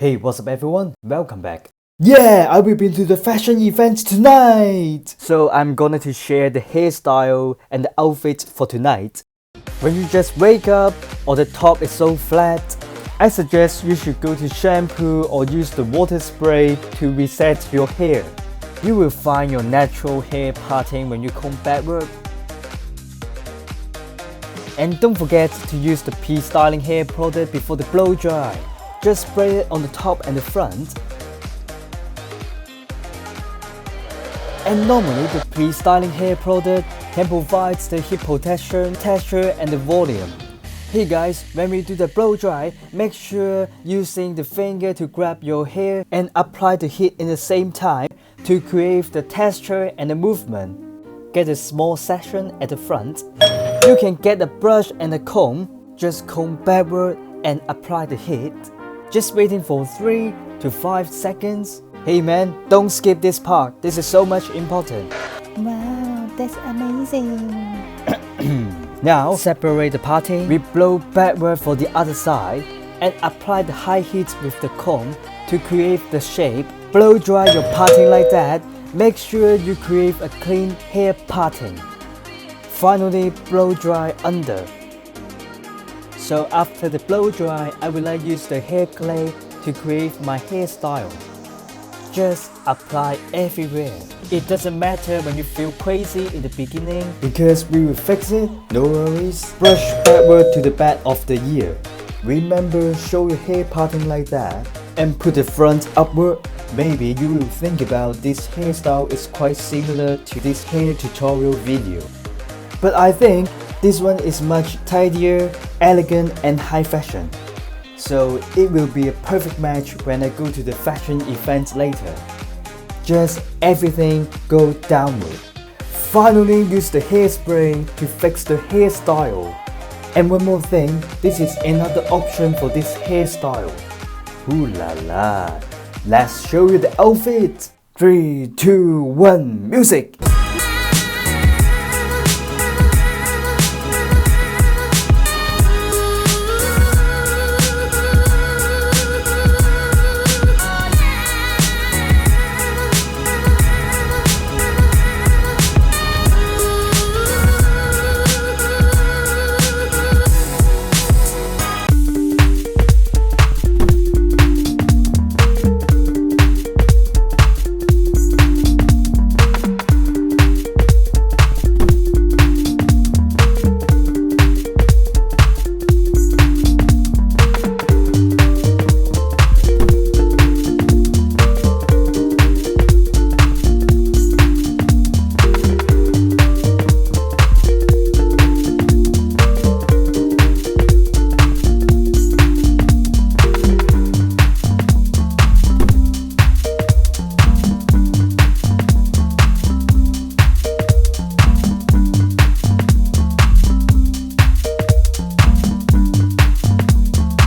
Hey, what's up everyone? Welcome back. Yeah, I will be to the fashion event tonight! So I'm going to share the hairstyle and the outfit for tonight. When you just wake up or the top is so flat, I suggest you should go to shampoo or use the water spray to reset your hair. You will find your natural hair parting when you comb backward. And don't forget to use the pre-styling hair product before the blow dry. Just spray it on the top and the front. And normally the pre-styling hair product can provide the heat protection, texture and the volume. Hey guys, when we do the blow dry, make sure using the finger to grab your hair and apply the heat in the same time to create the texture and the movement. Get a small section at the front. You can get a brush and a comb. Just comb backward and apply the heat. Just waiting for 3 to 5 seconds. Hey man, don't skip this part. This is so much important. Wow, that's amazing. Now, separate the parting. We blow backward for the other side and apply the high heat with the comb to create the shape. Blow dry your parting like that. Make sure you create a clean hair parting. Finally, blow dry under. So after the blow dry, I will use the hair clay to create my hairstyle. Just apply everywhere. It doesn't matter when you feel crazy in the beginning because we will fix it, no worries. Brush backward to the back of the ear. Remember, show your hair parting like that and put the front upward. Maybe you will think about this hairstyle is quite similar to this hair tutorial video. But I think this one is much tidier, elegant and high fashion. So it will be a perfect match when I go to the fashion event later. Just everything go downward. Finally use the hairspray to fix the hairstyle. And one more thing, this is another option for this hairstyle. Ooh la la. Let's show you the outfit. 3, 2, 1, music!